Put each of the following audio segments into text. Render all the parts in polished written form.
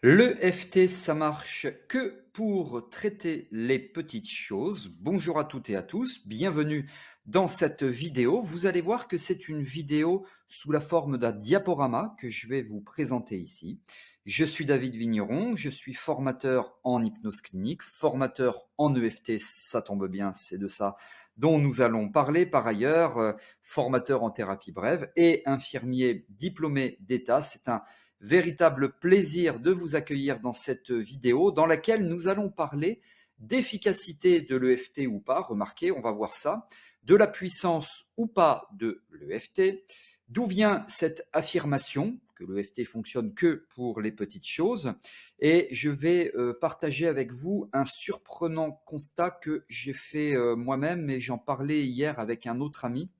L'EFT, ça marche que pour traiter les petites choses. Bonjour à toutes et à tous, bienvenue dans cette vidéo. Vous allez voir que c'est une vidéo sous la forme d'un diaporama que je vais vous présenter ici. Je suis David Vigneron, je suis formateur en hypnose clinique, formateur en EFT, ça tombe bien, c'est de ça dont nous allons parler par ailleurs, formateur en thérapie brève et infirmier diplômé d'État. C'est un véritable plaisir de vous accueillir dans cette vidéo dans laquelle nous allons parler d'efficacité de l'EFT ou pas, remarquez, on va voir ça, de la puissance ou pas de l'EFT, d'où vient cette affirmation que l'EFT fonctionne que pour les petites choses, et je vais partager avec vous un surprenant constat que j'ai fait moi-même, et j'en parlais hier avec un autre ami,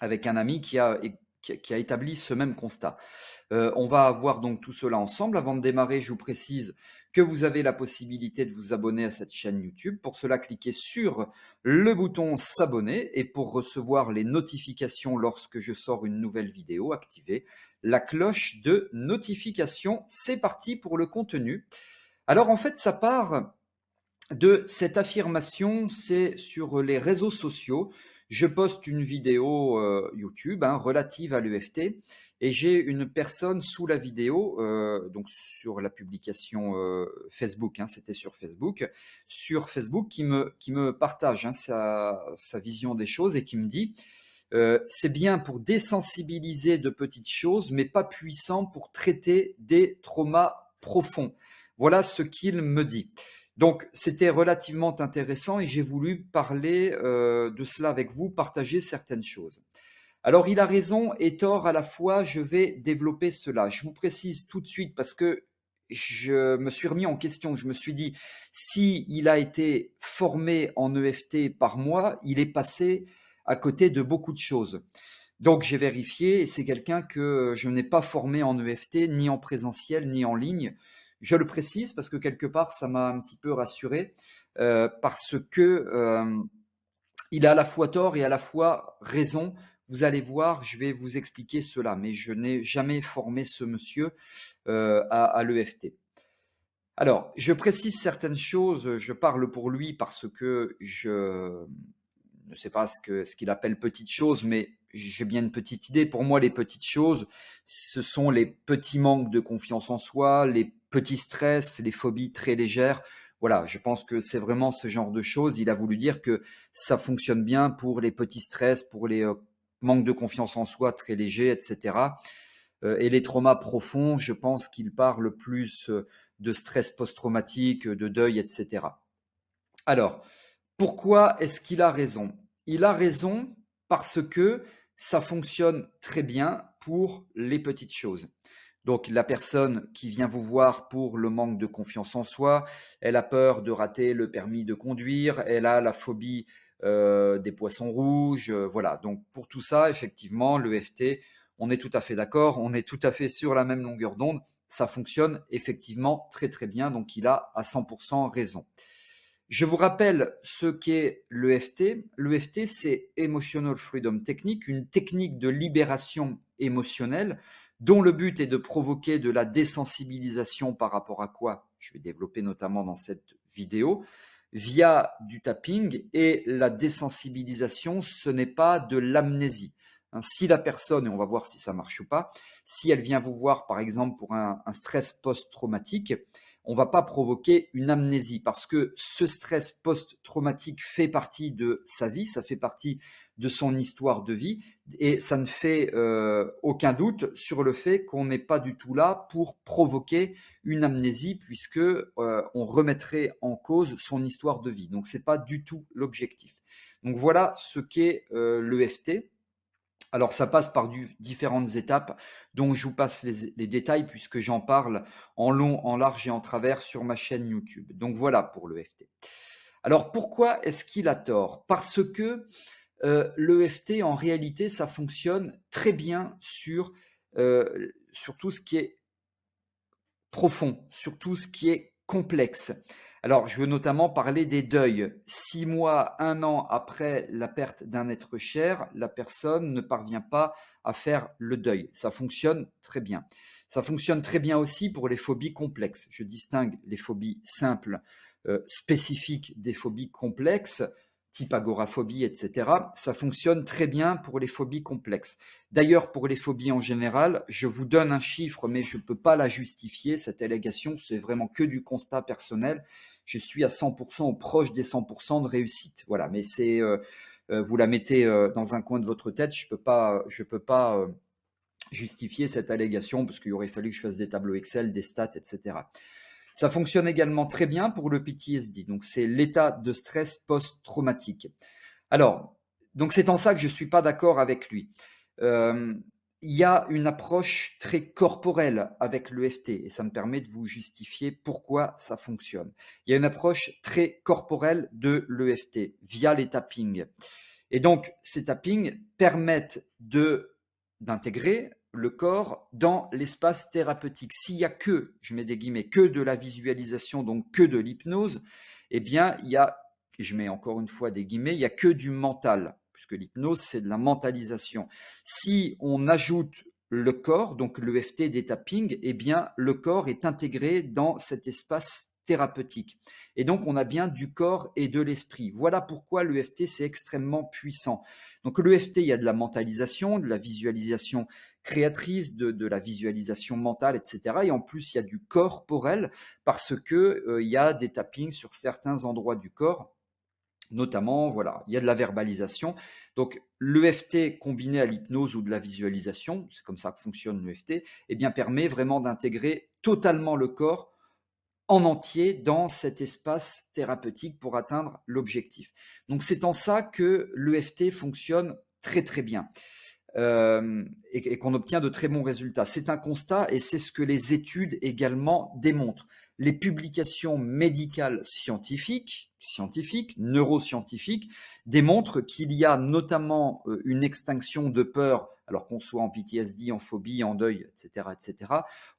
avec un ami qui a établi ce même constat. On va voir donc tout cela ensemble. Avant de démarrer, je vous précise que vous avez la possibilité de vous abonner à cette chaîne YouTube. Pour cela, cliquez sur le bouton s'abonner et pour recevoir les notifications lorsque je sors une nouvelle vidéo, activez la cloche de notification. C'est parti pour le contenu. Alors en fait, ça part de cette affirmation, c'est sur les réseaux sociaux. Je poste une vidéo YouTube relative à l'EFT et j'ai une personne sous la vidéo, donc sur la publication Facebook, c'était sur Facebook qui me partage sa vision des choses et qui me dit c'est bien pour désensibiliser de petites choses, mais pas puissant pour traiter des traumas profonds. Voilà ce qu'il me dit. Donc, c'était relativement intéressant et j'ai voulu parler de cela avec vous, partager certaines choses. Alors, il a raison et tort à la fois, je vais développer cela. Je vous précise tout de suite parce que je me suis remis en question. Je me suis dit, si il a été formé en EFT par moi, il est passé à côté de beaucoup de choses. Donc, j'ai vérifié et c'est quelqu'un que je n'ai pas formé en EFT, ni en présentiel, ni en ligne. Je le précise parce que quelque part, ça m'a un petit peu rassuré parce que il a à la fois tort et à la fois raison. Vous allez voir, je vais vous expliquer cela, mais je n'ai jamais formé ce monsieur à l'EFT. Alors, je précise certaines choses, je parle pour lui parce que je ne sais pas ce qu'il appelle petites choses, mais j'ai bien une petite idée. Pour moi, les petites choses, ce sont les petits manques de confiance en soi, les petits stress, les phobies très légères. Voilà, je pense que c'est vraiment ce genre de choses. Il a voulu dire que ça fonctionne bien pour les petits stress, pour les manques de confiance en soi très légers, etc. Et les traumas profonds, je pense qu'il parle plus de stress post-traumatique, de deuil, etc. Alors, pourquoi est-ce qu'il a raison? Il a raison parce que ça fonctionne très bien pour les petites choses. Donc la personne qui vient vous voir pour le manque de confiance en soi, elle a peur de rater le permis de conduire, elle a la phobie des poissons rouges, voilà. Donc pour tout ça, effectivement, l'EFT, on est tout à fait d'accord, on est tout à fait sur la même longueur d'onde, ça fonctionne effectivement très très bien, donc il a à 100% raison. Je vous rappelle ce qu'est l'EFT. L'EFT, c'est Emotional Freedom Technique, une technique de libération émotionnelle dont le but est de provoquer de la désensibilisation par rapport à quoi je vais développer notamment dans cette vidéo, via du tapping. Et la désensibilisation, ce n'est pas de l'amnésie. Si la personne, et on va voir si ça marche ou pas, si elle vient vous voir par exemple pour un stress post-traumatique, on va pas provoquer une amnésie parce que ce stress post-traumatique fait partie de sa vie, ça fait partie de son histoire de vie et ça ne fait aucun doute sur le fait qu'on n'est pas du tout là pour provoquer une amnésie puisque on remettrait en cause son histoire de vie. Donc c'est pas du tout l'objectif. Donc voilà ce qu'est l'EFT. Alors, ça passe par différentes étapes dont je vous passe les détails puisque j'en parle en long, en large et en travers sur ma chaîne YouTube. Donc voilà pour l'EFT. Alors pourquoi est-ce qu'il a tort? Parce que l'EFT, en réalité, ça fonctionne très bien sur tout ce qui est profond, sur tout ce qui est complexe. Alors, je veux notamment parler des deuils. 6 mois, 1 an après la perte d'un être cher, la personne ne parvient pas à faire le deuil. Ça fonctionne très bien. Ça fonctionne très bien aussi pour les phobies complexes. Je distingue les phobies simples, spécifiques des phobies complexes, type agoraphobie, etc. Ça fonctionne très bien pour les phobies complexes. D'ailleurs, pour les phobies en général, je vous donne un chiffre, mais je ne peux pas la justifier, cette allégation, c'est vraiment que du constat personnel. Je suis à 100% ou proche des 100% de réussite. Voilà, mais c'est, vous la mettez dans un coin de votre tête, je peux pas justifier cette allégation parce qu'il aurait fallu que je fasse des tableaux Excel, des stats, etc. Ça fonctionne également très bien pour le PTSD, donc c'est l'état de stress post-traumatique. Alors, donc c'est en ça que je ne suis pas d'accord avec lui. Il y a une approche très corporelle avec l'EFT et ça me permet de vous justifier pourquoi ça fonctionne. Il y a une approche très corporelle de l'EFT via les tappings. Et donc, ces tappings permettent d'intégrer le corps dans l'espace thérapeutique. S'il y a que, je mets des guillemets, que de la visualisation, donc que de l'hypnose, eh bien, il y a, je mets encore une fois des guillemets, il n'y a que du mental, puisque l'hypnose, c'est de la mentalisation. Si on ajoute le corps, donc l'EFT des tappings, eh bien, le corps est intégré dans cet espace thérapeutique. Et donc, on a bien du corps et de l'esprit. Voilà pourquoi l'EFT, c'est extrêmement puissant. Donc, l'EFT, il y a de la mentalisation, de la visualisation créatrice, de la visualisation mentale, etc. Et en plus, il y a du corporel parce que il y a des tappings sur certains endroits du corps. Notamment, voilà, il y a de la verbalisation. Donc, l'EFT combiné à l'hypnose ou de la visualisation, c'est comme ça que fonctionne l'EFT, eh bien, permet vraiment d'intégrer totalement le corps en entier dans cet espace thérapeutique pour atteindre l'objectif. Donc, c'est en ça que l'EFT fonctionne très, très bien. Et qu'on obtient de très bons résultats. C'est un constat et c'est ce que les études également démontrent. Les publications médicales scientifiques, neuroscientifiques, démontrent qu'il y a notamment une extinction de peur, alors qu'on soit en PTSD, en phobie, en deuil, etc.,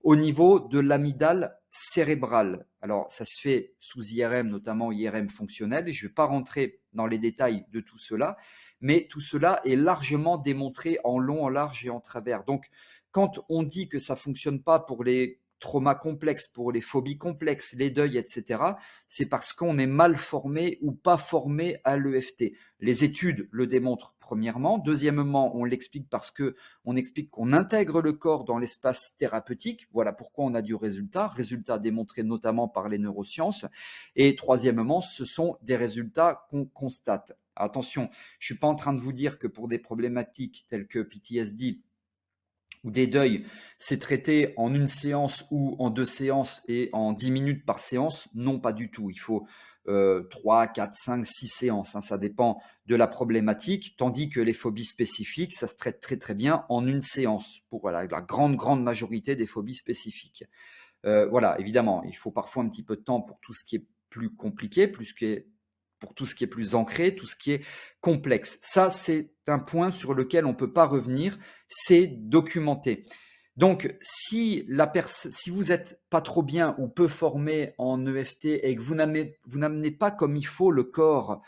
au niveau de l'amygdale cérébrale. Alors, ça se fait sous IRM, notamment IRM fonctionnel, et je ne vais pas rentrer dans les détails de tout cela, mais tout cela est largement démontré en long, en large et en travers. Donc, quand on dit que ça ne fonctionne pas pour les traumas complexes, pour les phobies complexes, les deuils, etc., c'est parce qu'on est mal formé ou pas formé à l'EFT. Les études le démontrent premièrement. Deuxièmement, on l'explique parce qu'on explique qu'on intègre le corps dans l'espace thérapeutique. Voilà pourquoi on a du résultat démontré notamment par les neurosciences. Et troisièmement, ce sont des résultats qu'on constate. Attention, je ne suis pas en train de vous dire que pour des problématiques telles que PTSD ou des deuils, c'est traité en une séance ou en 2 séances et en 10 minutes par séance. Non, pas du tout. Il faut 3, 4, 5, 6 séances. Ça dépend de la problématique. Tandis que les phobies spécifiques, ça se traite très très bien en une séance pour voilà, la grande majorité des phobies spécifiques. Voilà, évidemment, il faut parfois un petit peu de temps pour tout ce qui est plus compliqué, pour tout ce qui est plus ancré, tout ce qui est complexe. Ça, c'est un point sur lequel on ne peut pas revenir, c'est documenté. Donc, si vous n'êtes pas trop bien ou peu formé en EFT et que vous n'amenez pas comme il faut le corps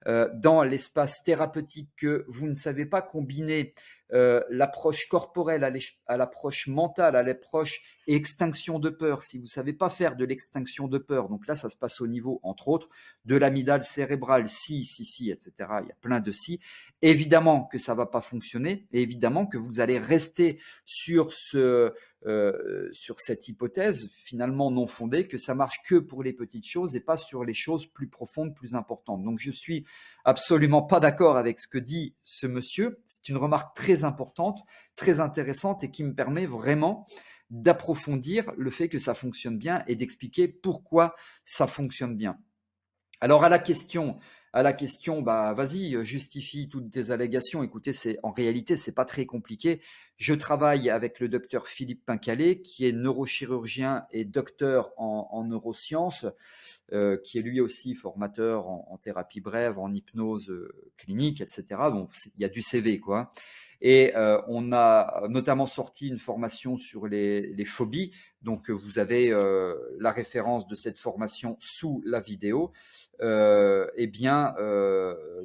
dans l'espace thérapeutique, que vous ne savez pas combiner l'approche corporelle à l'approche mentale, à l'approche extinction de peur, si vous ne savez pas faire de l'extinction de peur, donc là ça se passe au niveau, entre autres, de l'amygdale cérébrale, si, etc., il y a plein de si, évidemment que ça ne va pas fonctionner, et évidemment que vous allez rester sur cette hypothèse finalement non fondée, que ça marche que pour les petites choses et pas sur les choses plus profondes, plus importantes. Donc je suis absolument pas d'accord avec ce que dit ce monsieur. C'est une remarque très importante, très intéressante et qui me permet vraiment d'approfondir le fait que ça fonctionne bien et d'expliquer pourquoi ça fonctionne bien. Alors à la question, bah vas-y, justifie toutes tes allégations. Écoutez, en réalité, c'est pas très compliqué. Je travaille avec le docteur Philippe Pincalé, qui est neurochirurgien et docteur en neurosciences, qui est lui aussi formateur en thérapie brève, en hypnose clinique, etc. Bon, il y a du CV, quoi. Et on a notamment sorti une formation sur les phobies. Donc, vous avez la référence de cette formation sous la vidéo. Eh bien,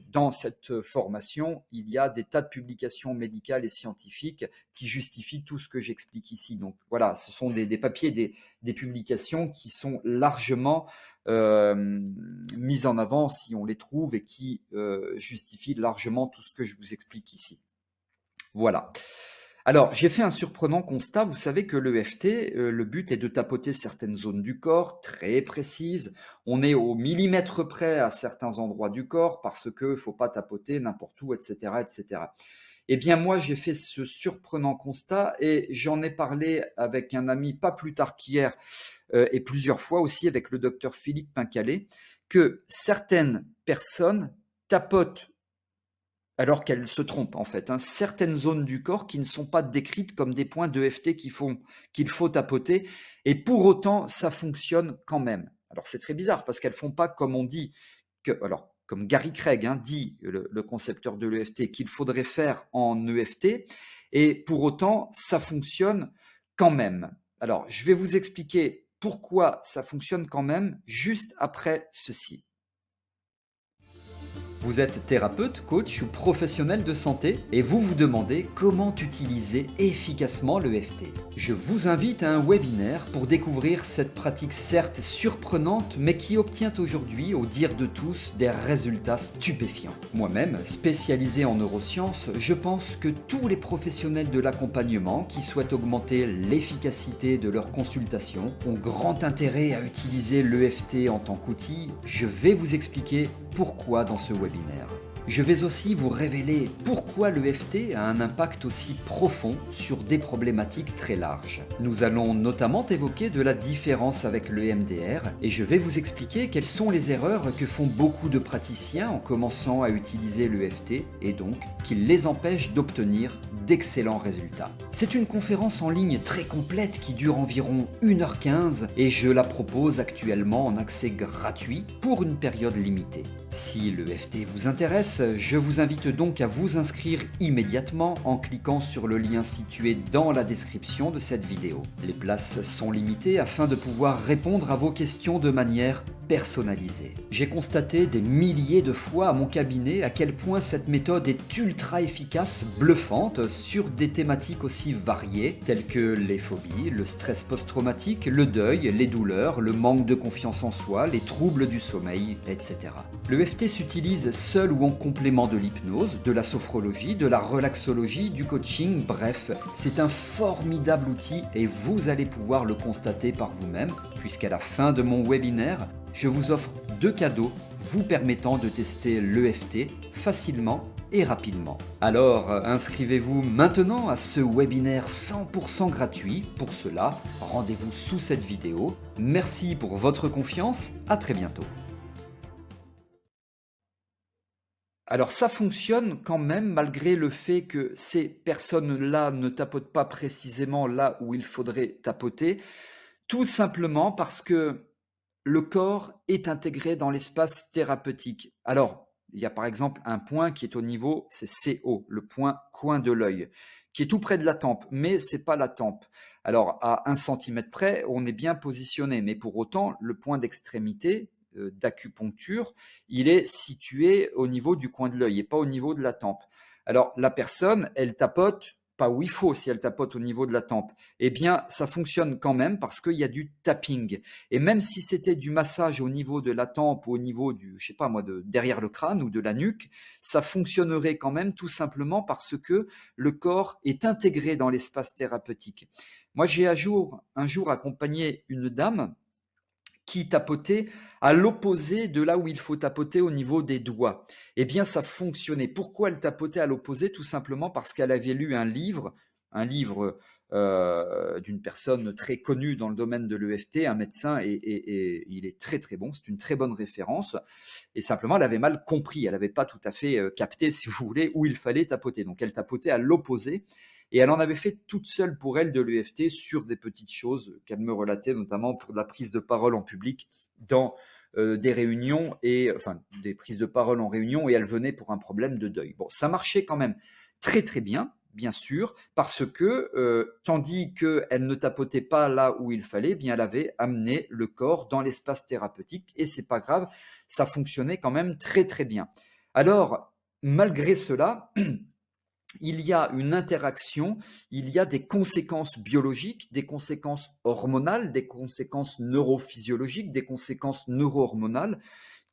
dans cette formation, il y a des tas de publications médicales et scientifiques qui justifient tout ce que j'explique ici. Donc voilà, ce sont des papiers, des publications qui sont largement mises en avant si on les trouve et qui justifient largement tout ce que je vous explique ici. Voilà. Alors, j'ai fait un surprenant constat. Vous savez que l'EFT, le but est de tapoter certaines zones du corps très précises. On est au millimètre près à certains endroits du corps parce qu'il ne faut pas tapoter n'importe où, etc., etc. Eh bien, moi, j'ai fait ce surprenant constat et j'en ai parlé avec un ami pas plus tard qu'hier et plusieurs fois aussi avec le docteur Philippe Pincalé, que certaines personnes tapotent alors qu'elles se trompent en fait, certaines zones du corps qui ne sont pas décrites comme des points d'EFT qu'il faut tapoter, et pour autant, ça fonctionne quand même. Alors c'est très bizarre parce qu'elles ne font pas comme on dit, alors comme Gary Craig dit, le concepteur de l'EFT, qu'il faudrait faire en EFT, et pour autant, ça fonctionne quand même. Alors je vais vous expliquer pourquoi ça fonctionne quand même juste après ceci. Vous êtes thérapeute, coach ou professionnel de santé et vous vous demandez comment utiliser efficacement l'EFT. Je vous invite à un webinaire pour découvrir cette pratique certes surprenante mais qui obtient aujourd'hui, au dire de tous, des résultats stupéfiants. Moi-même, spécialisé en neurosciences, je pense que tous les professionnels de l'accompagnement qui souhaitent augmenter l'efficacité de leurs consultations ont grand intérêt à utiliser l'EFT en tant qu'outil. Je vais vous expliquer pourquoi dans ce webinaire. Je vais aussi vous révéler pourquoi l'EFT a un impact aussi profond sur des problématiques très larges. Nous allons notamment évoquer de la différence avec l'EMDR et je vais vous expliquer quelles sont les erreurs que font beaucoup de praticiens en commençant à utiliser l'EFT et donc qui les empêchent d'obtenir d'excellents résultats. C'est une conférence en ligne très complète qui dure environ 1h15 et je la propose actuellement en accès gratuit pour une période limitée. Si l'EFT vous intéresse, je vous invite donc à vous inscrire immédiatement en cliquant sur le lien situé dans la description de cette vidéo. Les places sont limitées afin de pouvoir répondre à vos questions de manière personnalisée. J'ai constaté des milliers de fois à mon cabinet à quel point cette méthode est ultra efficace, bluffante, sur des thématiques aussi variées telles que les phobies, le stress post-traumatique, le deuil, les douleurs, le manque de confiance en soi, les troubles du sommeil, etc. L'EFT s'utilise seul ou en complément de l'hypnose, de la sophrologie, de la relaxologie, du coaching, bref, c'est un formidable outil et vous allez pouvoir le constater par vous-même, puisqu'à la fin de mon webinaire, je vous offre 2 cadeaux vous permettant de tester l'EFT facilement et rapidement. Alors, inscrivez-vous maintenant à ce webinaire 100% gratuit. Pour cela, rendez-vous sous cette vidéo. Merci pour votre confiance, à très bientôt. Alors ça fonctionne quand même malgré le fait que ces personnes-là ne tapotent pas précisément là où il faudrait tapoter, tout simplement parce que le corps est intégré dans l'espace thérapeutique. Alors, il y a par exemple un point qui est au niveau, c'est CO, le point coin de l'œil, qui est tout près de la tempe, mais ce n'est pas la tempe. Alors, à 1 centimètre près, on est bien positionné, mais pour autant, le point d'extrémité d'acupuncture, il est situé au niveau du coin de l'œil et pas au niveau de la tempe. Alors, la personne, elle tapote pas où il faut si elle tapote au niveau de la tempe. Eh bien, ça fonctionne quand même parce qu'il y a du tapping. Et même si c'était du massage au niveau de la tempe ou au niveau du, je sais pas moi, de derrière le crâne ou de la nuque, ça fonctionnerait quand même tout simplement parce que le corps est intégré dans l'espace thérapeutique. Moi, j'ai un jour accompagné une dame qui tapotait à l'opposé de là où il faut tapoter au niveau des doigts. Eh bien, ça fonctionnait. Pourquoi elle tapotait à l'opposé? Tout simplement parce qu'elle avait lu un livre d'une personne très connue dans le domaine de l'EFT, un médecin, et il est très très bon, c'est une très bonne référence. Et simplement, elle avait mal compris, elle n'avait pas tout à fait capté, si vous voulez, où il fallait tapoter. Donc, elle tapotait à l'opposé. Et elle en avait fait toute seule pour elle de l'EFT sur des petites choses qu'elle me relatait, notamment pour de la prise de parole en public dans des réunions, enfin des prises de parole en réunion, et elle venait pour un problème de deuil. Bon, ça marchait quand même très très bien, bien sûr, parce que tandis qu'elle ne tapotait pas là où il fallait, eh bien elle avait amené le corps dans l'espace thérapeutique et c'est pas grave, ça fonctionnait quand même très très bien. Alors, malgré cela, il y a une interaction, il y a des conséquences biologiques, des conséquences hormonales, des conséquences neurophysiologiques, des conséquences neurohormonales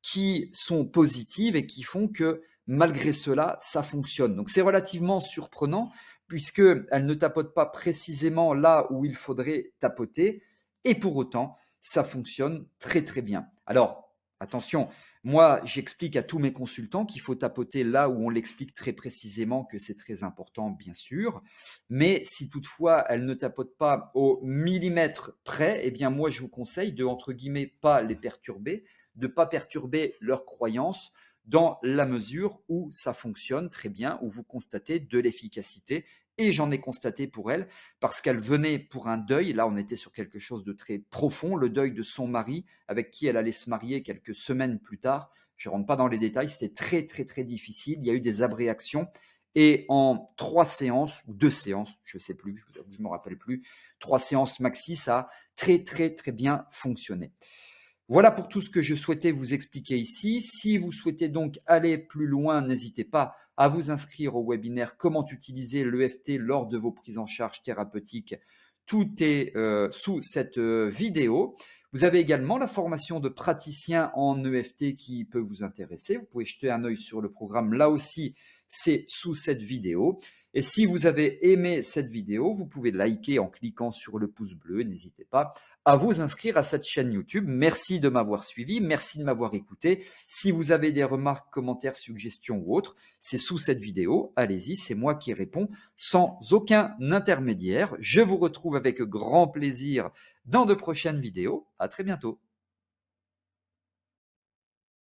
qui sont positives et qui font que malgré cela, ça fonctionne. Donc c'est relativement surprenant puisqu'elle ne tapote pas précisément là où il faudrait tapoter et pour autant, ça fonctionne très très bien. Alors, attention, moi j'explique à tous mes consultants qu'il faut tapoter là où on l'explique très précisément, que c'est très important bien sûr, mais si toutefois elle ne tapote pas au millimètre près, eh bien moi je vous conseille de, entre guillemets, pas les perturber, de ne pas perturber leurs croyances dans la mesure où ça fonctionne très bien, où vous constatez de l'efficacité. Et j'en ai constaté pour elle, parce qu'elle venait pour un deuil. Là, on était sur quelque chose de très profond, le deuil de son mari, avec qui elle allait se marier quelques semaines plus tard. Je ne rentre pas dans les détails, c'était très, très, très difficile. Il y a eu des abréactions. Et en 3 séances, ou 2 séances, je ne sais plus, je ne me rappelle plus, 3 séances maxi, ça a très, très, très bien fonctionné. Voilà pour tout ce que je souhaitais vous expliquer ici. Si vous souhaitez donc aller plus loin, n'hésitez pas à vous inscrire au webinaire Comment utiliser l'EFT lors de vos prises en charge thérapeutiques. Tout est sous cette vidéo. Vous avez également la formation de praticien en EFT qui peut vous intéresser. Vous pouvez jeter un œil sur le programme. Là aussi, c'est sous cette vidéo. Et si vous avez aimé cette vidéo, vous pouvez liker en cliquant sur le pouce bleu. N'hésitez pas à vous inscrire à cette chaîne YouTube. Merci de m'avoir suivi, merci de m'avoir écouté. Si vous avez des remarques, commentaires, suggestions ou autres, c'est sous cette vidéo. Allez-y, c'est moi qui réponds sans aucun intermédiaire. Je vous retrouve avec grand plaisir dans de prochaines vidéos. À très bientôt.